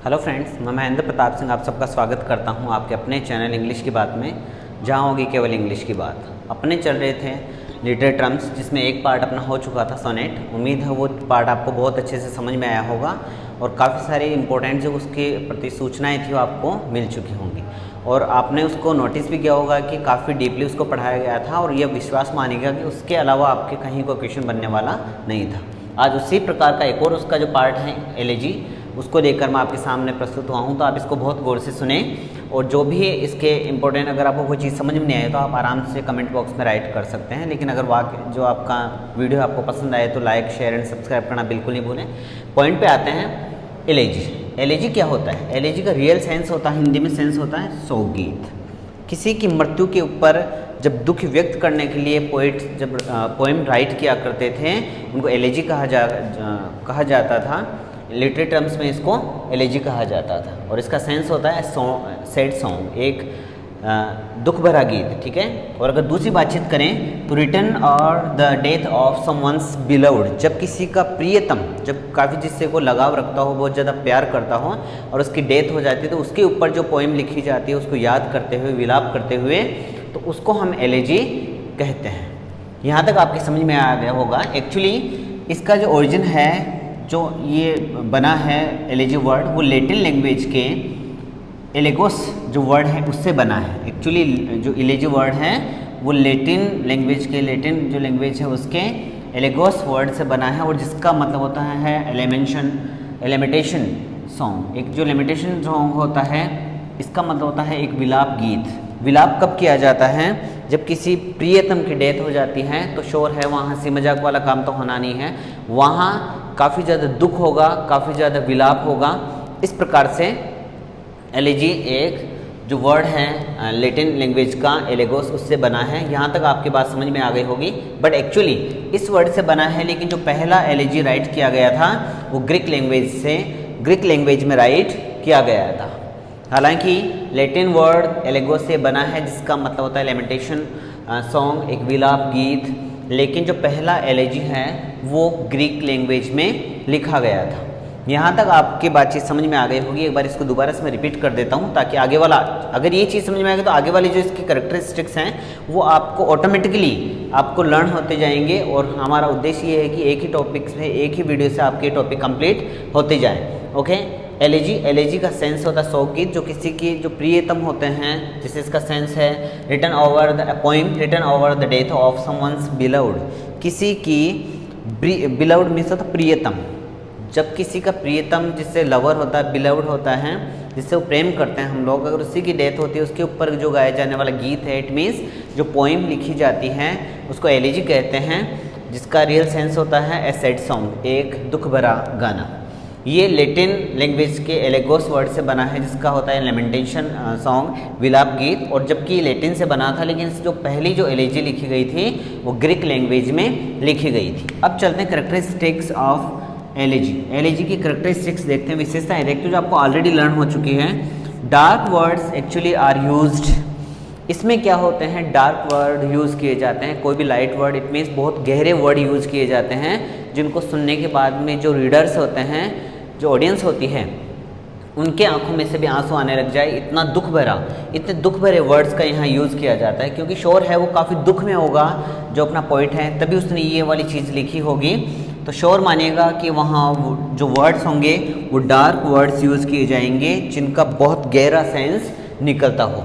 Hello friends, मैं महेंद्र प्रताप सिंह आप सबका स्वागत करता हूं आपके अपने चैनल इंग्लिश की बात में, जहां होगी केवल इंग्लिश की बात। अपने चल रहे थे लिटरेरी टर्म्स, जिसमें एक पार्ट अपना हो चुका था सोनेट। उम्मीद है वो पार्ट आपको बहुत अच्छे से समझ में आया होगा और काफ़ी सारे इंपॉर्टेंट जो उसके प्रति सूचनाएँ थी वो आपको मिल चुकी होंगी और आपने उसको नोटिस भी किया होगा कि काफ़ी डीपली उसको पढ़ाया गया था और यह विश्वास मानेगा कि उसके अलावा आपके कहीं कोई क्वेश्चन बनने वाला नहीं था। आज उसी प्रकार का एक और उसका जो पार्ट है एलएजी, उसको लेकर मैं आपके सामने प्रस्तुत हुआ हूँ। तो आप इसको बहुत गौर से सुने और जो भी इसके इंपॉर्टेंट, अगर आपको कोई चीज़ समझ में नहीं आए तो आप आराम से कमेंट बॉक्स में राइट कर सकते हैं। लेकिन अगर वाकई जो आपका वीडियो आपको पसंद आए तो लाइक, शेयर एंड सब्सक्राइब करना बिल्कुल नहीं भूलें। पॉइंट पे आते हैं। एलएजी, एलएजी क्या होता है? एलएजी का रियल सेंस होता है, हिंदी में सेंस होता है शोकगीत। किसी की मृत्यु के ऊपर जब दुख व्यक्त करने के लिए पोइट जब पोएम राइट किया करते थे, उनको एलएजी कहा जाता था। लिटरेरी टर्म्स में इसको एलएजी कहा जाता था और इसका सेंस होता है सैड सॉन्ग, एक दुख भरा गीत। ठीक है। और अगर दूसरी बातचीत करें तो रिटर्न और the death of someone's beloved, जब किसी का प्रियतम, जब काफ़ी जिससे को लगाव रखता हो, बहुत ज़्यादा प्यार करता हो और उसकी डेथ हो जाती है, तो उसके ऊपर जो पोएम लिखी जाती है उसको याद करते हुए, विलाप करते हुए, तो उसको हम एलएजी कहते हैं। यहाँ तक आपकी समझ में आ गया होगा। एक्चुअली इसका जो ओरिजिन है, जो ये बना है एलएजी वर्ड, वो लैटिन लैंग्वेज के एलेगोस जो वर्ड है उससे बना है। एक्चुअली जो एलएजी वर्ड है वो लैटिन लैंग्वेज के, लैटिन जो लैंग्वेज है उसके एलेगोस वर्ड से बना है और जिसका मतलब होता है एलिमेंटेशन सॉन्ग। एक जो लिमिटेशन सॉन्ग होता है, इसका मतलब होता है एक विलाप गीत। विलाप कब किया जाता है? जब किसी प्रियतम की डेथ हो जाती है तो शोर है, वहाँ हंसी मजाक वाला काम तो होना नहीं है, वहाँ काफ़ी ज़्यादा दुख होगा, काफ़ी ज़्यादा विलाप होगा। इस प्रकार से एलएजी एक जो वर्ड है लैटिन लैंग्वेज का एलेगोस, उससे बना है। यहाँ तक आपकी बात समझ में आ गई होगी। बट एक्चुअली इस वर्ड से बना है, लेकिन जो पहला एलएजी राइट किया गया था वो ग्रीक लैंग्वेज में राइट किया गया था। हालांकि लैटिन वर्ड एलेगोस से बना है, जिसका मतलब होता है लेमेंटेशन सॉन्ग, एक विलाप गीत, लेकिन जो पहला एलएजी है वो ग्रीक लैंग्वेज में लिखा गया था। यहाँ तक आपकी बातचीत समझ में आ गई होगी। एक बार इसको दोबारा से मैं रिपीट कर देता हूँ ताकि आगे वाला, अगर ये चीज़ समझ में आएगी तो आगे वाली जो इसकी कैरेक्टरिस्टिक्स हैं वो आपको ऑटोमेटिकली आपको लर्न होते जाएंगे। और हमारा उद्देश्य ये है कि एक ही टॉपिक से, एक ही वीडियो से आपके टॉपिक कंप्लीट होते जाएँ। ओके। एलएजी का सेंस होता है शोकगीत, जो किसी की जो प्रियतम होते हैं, जैसे इसका सेंस है written over the poem written over the death of someone's beloved. किसी की बिलव्ड मीन्स होता प्रियतम, जब किसी का प्रियतम जिससे लवर होता है, बिलव्ड होता है, जिससे वो प्रेम करते हैं हम लोग, अगर उसी की डेथ होती है, उसके ऊपर जो गाया जाने वाला गीत है, इट मीन्स जो पोइम लिखी जाती है उसको एलएजी कहते हैं, जिसका रियल सेंस होता है ए सैड सॉन्ग, एक दुख भरा गाना। ये लैटिन लैंग्वेज के एलेगोस वर्ड से बना है, जिसका होता है लेमेंटेशन सॉन्ग, विलाप गीत। और जबकि लैटिन से बना था, लेकिन जो पहली जो एलएजी लिखी गई थी वो ग्रीक लैंग्वेज में लिखी गई थी। अब चलते हैं कैरेक्टरिस्टिक्स ऑफ एलएजी। एलएजी की कैरेक्टरिस्टिक्स देखते हैं, विशेषताएं देखते हैं जो आपको ऑलरेडी लर्न हो चुकी हैं। Dark words actually are used. इसमें क्या होते हैं? डार्क वर्ड यूज़ किए जाते हैं। कोई भी लाइट वर्ड, इट मीन्स बहुत गहरे वर्ड यूज़ किए जाते हैं, जिनको सुनने के बाद में जो रीडर्स होते हैं, जो ऑडियंस होती है, उनके आंखों में से भी आंसू आने लग जाए। इतने दुख भरे वर्ड्स का यहाँ यूज़ किया जाता है, क्योंकि शोर है वो काफ़ी दुख में होगा जो अपना पोइट है, तभी उसने ये वाली चीज़ लिखी होगी। तो श्योर मानिएगा कि वहाँ जो वर्ड्स होंगे वो डार्क वर्ड्स यूज़ किए जाएंगे, जिनका बहुत गहरा सेंस निकलता हो।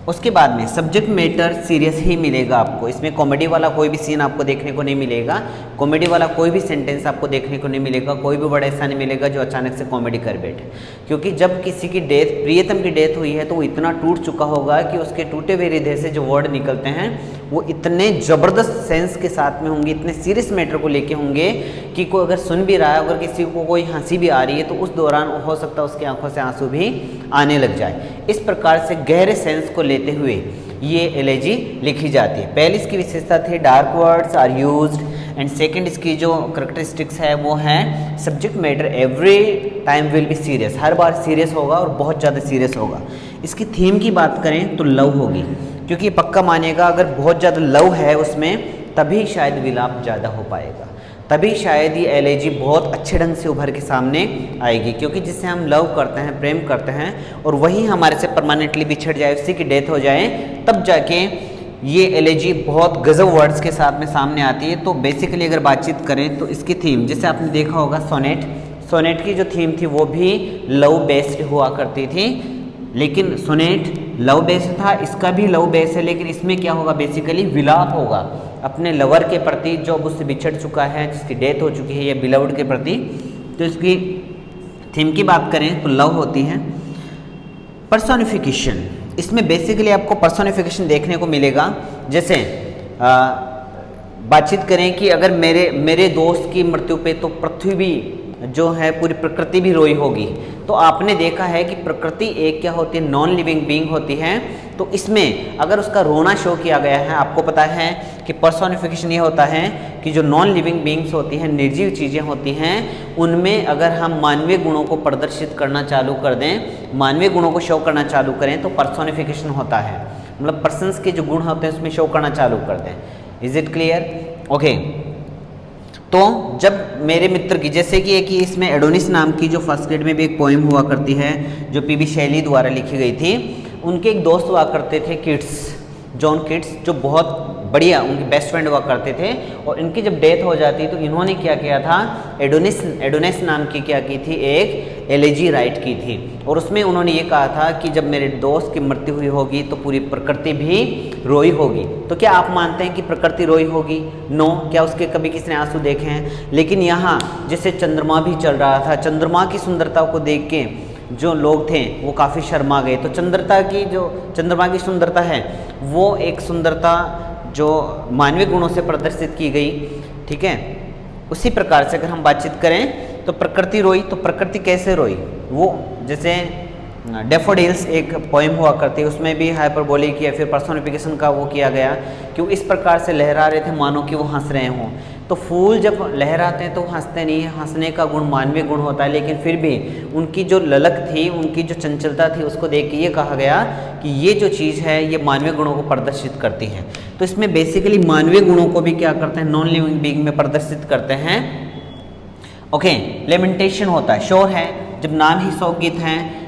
उसके बाद में सब्जेक्ट मैटर सीरियस ही मिलेगा आपको। इसमें कॉमेडी वाला कोई भी सीन आपको देखने को नहीं मिलेगा, कॉमेडी वाला कोई भी सेंटेंस आपको देखने को नहीं मिलेगा, कोई भी वर्ड ऐसा नहीं मिलेगा जो अचानक से कॉमेडी कर बैठे। क्योंकि जब किसी की डेथ, प्रियतम की डेथ हुई है, तो वो इतना टूट चुका होगा कि उसके टूटे हुए हृदय से जो वर्ड निकलते हैं वो इतने ज़बरदस्त सेंस के साथ में होंगे, इतने सीरियस मैटर को लेके होंगे कि कोई अगर सुन भी रहा है, अगर किसी को कोई हंसी भी आ रही है, तो उस दौरान हो सकता है उसकी आंखों से आंसू भी आने लग जाए। इस प्रकार से गहरे सेंस को लेते हुए ये एलएजी लिखी जाती है। पहली इसकी विशेषता थी dark words are used, and second इसकी जो कैरेक्टरिस्टिक्स है वो है subject matter every time will be serious, हर बार सीरियस होगा और बहुत ज़्यादा सीरियस होगा। इसकी थीम की बात करें तो लव होगी, क्योंकि ये पक्का मानिएगा अगर बहुत ज़्यादा लव है उसमें, तभी शायद विलाप ज़्यादा हो पाएगा। तभी शायद ये एलिजी बहुत अच्छे ढंग से उभर के सामने आएगी, क्योंकि जिससे हम लव करते हैं, प्रेम करते हैं और वही हमारे से परमानेंटली बिछड़ जाए, उसी की डेथ हो जाए, तब जाके ये एलिजी बहुत गजब वर्ड्स के साथ में सामने आती है। तो बेसिकली अगर बातचीत करें तो इसकी थीम, जैसे आपने देखा होगा सोनेट की जो थीम थी वो भी लव बेस्ड हुआ करती थी, लेकिन सोनेट लव बेस्ड था, इसका भी लव बेस्ड है, लेकिन इसमें क्या होगा, बेसिकली विलाप होगा अपने लवर के प्रति जो अब उससे बिछड़ चुका है, जिसकी डेथ हो चुकी है, या बिलव्ड के प्रति। तो इसकी थीम की बात करें तो लव होती है। पर्सोनिफिकेशन, इसमें बेसिकली आपको पर्सोनिफिकेशन देखने को मिलेगा। जैसे बातचीत करें कि अगर मेरे दोस्त की मृत्यु पे तो पृथ्वी भी जो है, पूरी प्रकृति भी रोई होगी। तो आपने देखा है कि प्रकृति एक क्या होती है, नॉन लिविंग बीइंग होती है। तो इसमें अगर उसका रोना शो किया गया है, आपको पता है कि पर्सोनिफिकेशन ये होता है कि जो नॉन लिविंग बीइंग्स होती हैं, निर्जीव चीज़ें होती हैं, उनमें अगर हम मानवीय गुणों को प्रदर्शित करना चालू कर दें, मानवीय गुणों को शो करना चालू करें, तो पर्सोनिफिकेशन होता है। मतलब पर्सन्स के जो गुण होते हैं उसमें शो करना चालू कर दें। Is it clear? ओके। तो जब मेरे मित्र की, जैसे कि एक इसमें एडोनिस नाम की जो फर्स्ट ग्रेड में भी एक पोइम हुआ करती है, जो पीबी शैली द्वारा लिखी गई थी, उनके एक दोस्त हुआ करते थे किड्स, जॉन किड्स, जो बहुत बढ़िया उनके बेस्ट फ्रेंड हुआ करते थे। और इनकी जब डेथ हो जाती तो इन्होंने क्या किया था, एडोनिस नाम की क्या की थी, एक एलिजी राइट की थी। और उसमें उन्होंने ये कहा था कि जब मेरे दोस्त की मृत्यु हुई होगी तो पूरी प्रकृति भी रोई होगी। तो क्या आप मानते हैं कि प्रकृति रोई होगी? नो। क्या उसके कभी किसी ने आंसू देखे हैं? लेकिन यहाँ जैसे चंद्रमा भी चल रहा था, चंद्रमा की सुंदरता को देख के जो लोग थे वो काफ़ी शर्मा गए। तो चंद्रमा की सुंदरता है वो एक सुंदरता जो मानवीय गुणों से प्रदर्शित की गई, ठीक है। उसी प्रकार से अगर हम बातचीत करें तो प्रकृति रोई, तो प्रकृति कैसे रोई? वो जैसे डेफोडिल्स एक पोएम हुआ करती है, उसमें भी हाइपरबोलिक या फिर पर्सोनिफिकेशन का वो किया गया कि वो इस प्रकार से लहरा रहे थे मानो कि वो हंस रहे हों। तो फूल जब लहराते हैं तो हंसते नहीं है, हंसने का गुण मानवीय गुण होता है, लेकिन फिर भी उनकी जो ललक थी, उनकी जो चंचलता थी, उसको देख के ये कहा गया कि ये जो चीज़ है ये मानवीय गुणों को प्रदर्शित करती है। तो इसमें बेसिकली मानवीय गुणों को भी क्या करते हैं, नॉन लिविंग बीइंग में प्रदर्शित करते हैं। ओके। लेमेंटेशन होता है, शोर है, जब नाम ही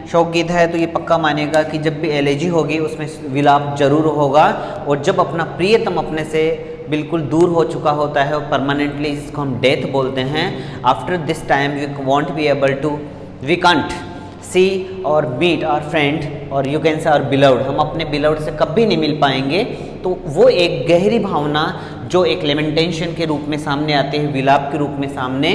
शोक गीत है तो ये पक्का मानेगा कि जब भी एलिजी होगी उसमें विलाप जरूर होगा। और जब अपना प्रियतम अपने से बिल्कुल दूर हो चुका होता है और परमानेंटली, जिसको हम डेथ बोलते हैं, after this time we can't see or meet our friend or you can say our beloved, हम अपने बिलव्ड से कभी नहीं मिल पाएंगे। तो वो एक गहरी भावना जो एक लेमेंटेशन के रूप में सामने आती है, विलाप के रूप में सामने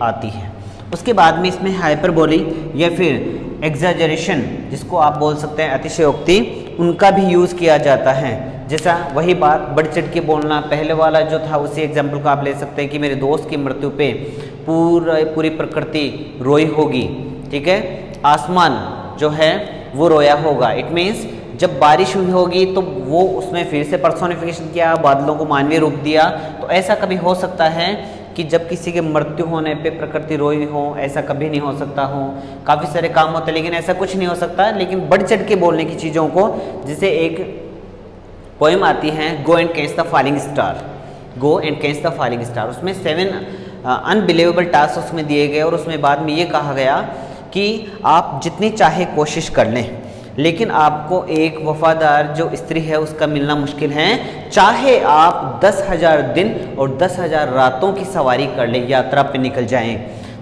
आती है। उसके बाद में इसमें हाइपरबोली या फिर एग्जैजरेशन, जिसको आप बोल सकते हैं अतिशयोक्ति, उनका भी यूज़ किया जाता है। जैसा वही बात बढ़ चढ़ के बोलना, पहले वाला जो था उसी एग्जाम्पल को आप ले सकते हैं कि मेरे दोस्त की मृत्यु पे पूरी प्रकृति रोई होगी, ठीक है, आसमान जो है वो रोया होगा। इट मीन्स जब बारिश हुई होगी तो वो उसमें फिर से पर्सोनिफिकेशन किया, बादलों को मानवीय रूप दिया। तो ऐसा कभी हो सकता है कि जब किसी के मृत्यु होने पे प्रकृति रोई हो, ऐसा कभी नहीं हो सकता हो। काफ़ी सारे काम होते हैं लेकिन ऐसा कुछ नहीं हो सकता। लेकिन बढ़ चढ़ के बोलने की चीज़ों को, जैसे एक पोएम आती है go and catch the falling star, उसमें 7 अनबिलीवेबल टास्क उसमें दिए गए और उसमें बाद में ये कहा गया कि आप जितनी चाहे कोशिश कर लें, लेकिन आपको एक वफादार जो स्त्री है उसका मिलना मुश्किल है, चाहे आप 10,000 दिन और 10,000 रातों की सवारी कर लें, यात्रा पे निकल जाएं।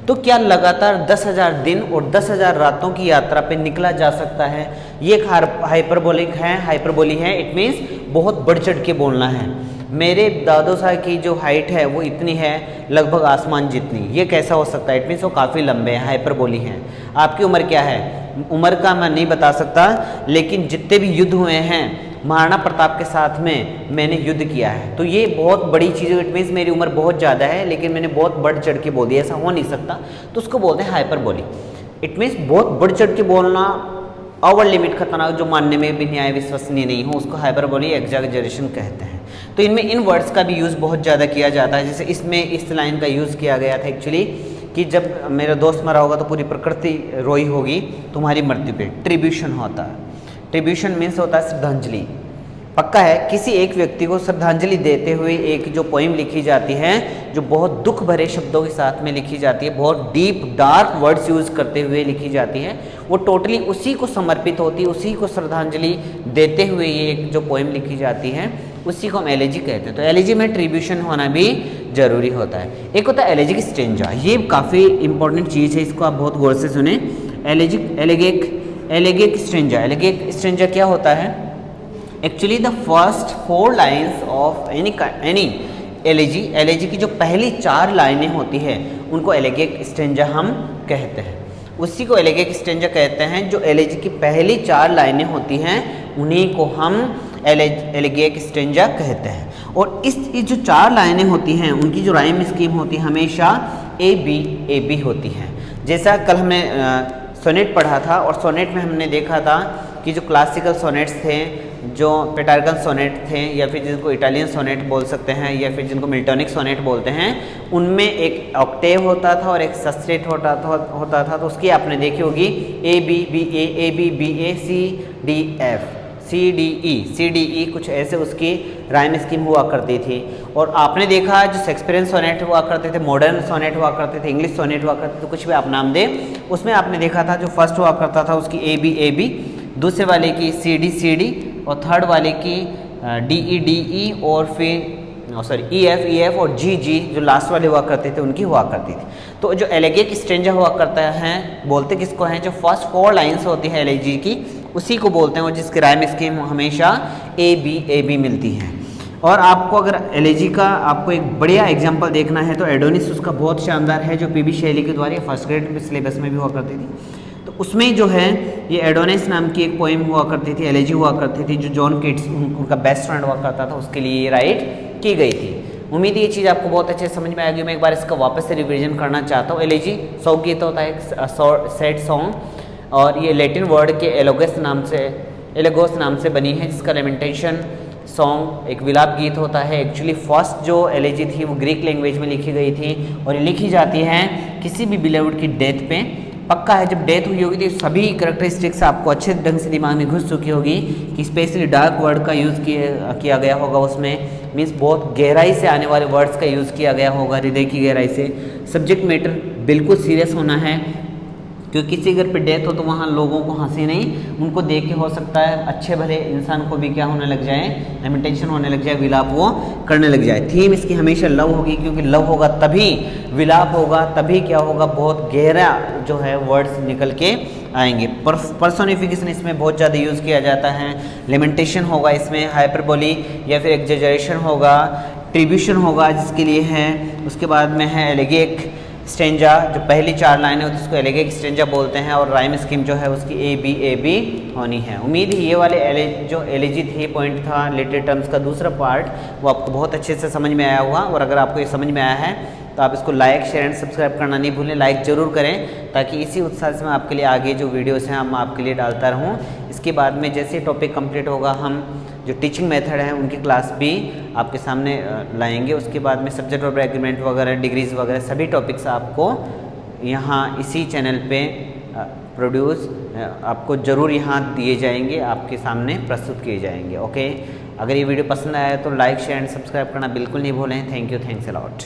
तो क्या लगातार 10,000 दिन और 10,000 रातों की यात्रा पे निकला जा सकता है? ये एक हाइपरबोली है। इट मीन्स बहुत बढ़ चढ़ के बोलना है। मेरे दादो साहब की जो हाइट है वो इतनी है, लगभग आसमान जितनी। ये कैसा हो सकता है? इट मीन्स वो काफ़ी लंबे हैं, हाइपरबोली हैं। आपकी उम्र क्या है? उम्र का मैं नहीं बता सकता, लेकिन जितने भी युद्ध हुए हैं महाराणा प्रताप के साथ में मैंने युद्ध किया है, तो ये बहुत बड़ी चीज़ है। इट मीन्स मेरी उम्र बहुत ज़्यादा है लेकिन मैंने बहुत बढ़ चढ़ के बोल दिया, ऐसा हो नहीं सकता, तो उसको बोलते हैं हाइपरबोली। इट मीन्स बहुत बढ़ चढ़ के बोलना, ओवर लिमिट खतरनाक, जो मानने में भी न्याय विश्वसनीय नहीं हो, उसको हाइपरबोली एग्जैजरेशन कहते हैं। तो इनमें इन वर्ड्स का भी यूज़ बहुत ज़्यादा किया जाता है। जैसे इसमें इस लाइन का यूज़ किया गया था एक्चुअली कि जब मेरा दोस्त मरा होगा तो पूरी प्रकृति रोई होगी तुम्हारी मृत्यु पे। ट्रिब्यूशन होता है, ट्रिब्यूशन मीन्स होता है श्रद्धांजलि, पक्का है किसी एक व्यक्ति को श्रद्धांजलि देते हुए एक जो पोइम लिखी जाती है, जो बहुत दुख भरे शब्दों के साथ में लिखी जाती है, बहुत डीप डार्क वर्ड्स यूज़ करते हुए लिखी जाती है, वो टोटली उसी को समर्पित होती है, उसी को श्रद्धांजलि देते हुए ये एक जो पोइम लिखी जाती है, उसी को हम एलेजी कहते हैं। तो एलेजी में ट्रिब्यूशन होना भी जरूरी होता है। एक होता है एलेजिक स्टेंजा, ये काफ़ी इंपॉर्टेंट चीज़ है, इसको आप बहुत गौर से सुने। एलेगिक स्टेंजा क्या होता है? Actually the first 4 lines of any elegy की जो पहली 4 लाइनें होती है उनको एलेगिक स्टेंजा हम कहते हैं। उसी को एलेगिक स्टेंजा कहते हैं। जो एलेजी की पहली 4 लाइनें होती हैं उन्हीं को हम एलेगिक स्टेंजा कहते हैं। और इस जो 4 लाइनें होती हैं उनकी जो राइम स्कीम होती है हमेशा ए बी होती है। जैसा कल हमने सोनेट पढ़ा था और सोनेट में हमने देखा था कि जो क्लासिकल सोनेट्स थे, जो पेटार्कन सोनेट थे, या फिर जिनको इटालियन सोनेट बोल सकते हैं, या फिर जिनको मिल्टोनिक सोनेट बोलते हैं, उनमें एक ऑक्टेव होता था और एक सस्टेट होता था। तो उसकी आपने देखी होगी A B B A C D F C D E कुछ ऐसे उसकी राइम स्कीम हुआ करती थी। और आपने देखा जो शेक्सपियरियन सोनेट हुआ करते थे, मॉडर्न सोनेट हुआ करते थे, इंग्लिश सोनेट हुआ करते थे, कुछ भी आप नाम दें, उसमें आपने देखा था जो फर्स्ट हुआ करता था उसकी ए बी, दूसरे वाले की सी डी और थर्ड वाले की डी ई और फिर ई एफ और जी जो लास्ट वाले हुआ करते थे उनकी हुआ करती थी। तो जो एलेगिक स्टेंजा हुआ करता है बोलते किसको हैं? जो फर्स्ट 4 लाइन्स होती है एलेजी की उसी को बोलते हैं, और जिसकी राइम स्कीम हमेशा ए बी मिलती हैं। और आपको अगर एलेजी का आपको एक बढ़िया एग्जाम्पल देखना है तो एडोनिस उसका बहुत शानदार है, जो पीबी शैली के द्वारा फर्स्ट ग्रेड में सिलेबस में भी हुआ करती थी। तो उसमें जो है ये एडोनिस नाम की एक पोइम हुआ करती थी, एलेजी हुआ करती थी, जो जॉन किट्स उनका बेस्ट फ्रेंड हुआ करता था, उसके लिए ये राइट की गई थी। उम्मीद ये चीज़ आपको बहुत अच्छे से समझ में आएगी। मैं एक बार इसका वापस से रिवीजन करना चाहता हूँ। एलेजी 100 गीत होता है, एक सैड सॉन्ग, और ये लैटिन वर्ड के एलोगोस नाम से बनी है, जिसका लेमेंटेशन सॉन्ग एक विलाप गीत होता है। एक्चुअली फर्स्ट जो एलेजी थी वो ग्रीक लैंग्वेज में लिखी गई थी, और ये लिखी जाती है किसी भी बिलीवर्ड की डेथ पे। पक्का है जब डेथ हुई होगी तो सभी कैरेक्टरिस्टिक्स आपको अच्छे ढंग से दिमाग में घुस चुकी होगी कि स्पेशली डार्क वर्ड का यूज़ किया गया होगा, उसमें मीन्स बहुत गहराई से आने वाले वर्ड्स का यूज़ किया गया होगा, हृदय की गहराई से। सब्जेक्ट मैटर बिल्कुल सीरियस होना है, क्योंकि किसी घर पे डेथ हो तो वहाँ लोगों को हंसी नहीं, उनको देख के हो सकता है अच्छे भले इंसान को भी क्या होने लग जाए, लेमेंटेशन होने लग जाए, विलाप वो करने लग जाए। थीम इसकी हमेशा लव होगी, क्योंकि लव होगा तभी विलाप होगा, तभी क्या होगा, बहुत गहरा जो है वर्ड्स निकल के आएंगे। पर्सोनिफिकेशन इसमें बहुत ज़्यादा यूज़ किया जाता है। लेमेंटेशन होगा इसमें, हाइपरबोली या फिर एक्जेजरेशन होगा, ट्रिब्यूशन होगा जिसके लिए है। उसके बाद में है एलेगिक स्टेंजा, जो पहली 4 लाइन है उसको एलेगिक स्टेंजा बोलते हैं, और राइम स्कीम जो है उसकी ए बी होनी है। उम्मीद है ये वाले जो एलेजी थी पॉइंट था लिटरेरी टर्म्स का दूसरा पार्ट, वो आपको बहुत अच्छे से समझ में आया होगा। और अगर आपको ये समझ में आया है तो आप इसको लाइक शेयर एंड सब्सक्राइब करना नहीं भूलें। लाइक ज़रूर करें ताकि इसी उत्साह से मैं आपके लिए आगे जो वीडियोस हैं हम आपके लिए डालता रहूँ। इसके बाद में जैसे टॉपिक कंप्लीट होगा हम जो टीचिंग मेथड है उनकी क्लास भी आपके सामने लाएंगे। उसके बाद में सब्जेक्ट वर्ब एग्रीमेंट वगैरह, डिग्रीज वगैरह सभी टॉपिक्स आपको यहाँ इसी चैनल पे प्रोड्यूस आपको ज़रूर यहाँ दिए जाएंगे, आपके सामने प्रस्तुत किए जाएंगे। ओके, अगर ये वीडियो पसंद आया तो लाइक शेयर एंड सब्सक्राइब करना बिल्कुल नहीं भूलें। Thank you, thanks a lot.